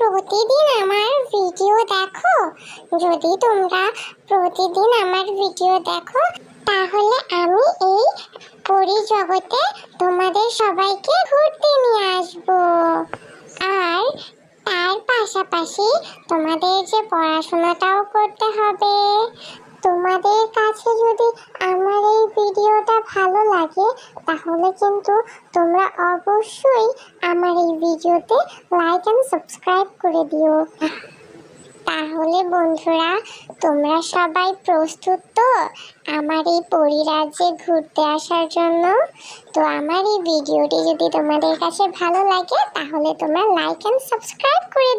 প্রতিদিন আমার ভিডিও দেখো, যদি তোমরা প্রতিদিন আমার ভিডিও দেখো তাহলে আমি এই পরি জগতে তোমাদের সবাইকে ঘুরতে নিয়ে আসবো। আর তার পাশাপাশি তোমাদের যে পড়াশোনাটাও করতে হবে। তোমাদের কাছে যদি আমার এই ভিডিওটা ভালো লাগে তাহলে কিন্তু তোমরা অবশ্যই আমার এই ভিডিওতে লাইক এন্ড সাবস্ক্রাইব করে দিও। তাহলে বন্ধুরা, তোমরা সবাই প্রস্তুত তো আমার এই পরিরাজ্যে ঘুরতে আসার জন্য? তো আমার এই ভিডিওটি যদি তোমাদের কাছে ভালো লাগে তাহলে তোমরা লাইক এন্ড সাবস্ক্রাইব করে দিও।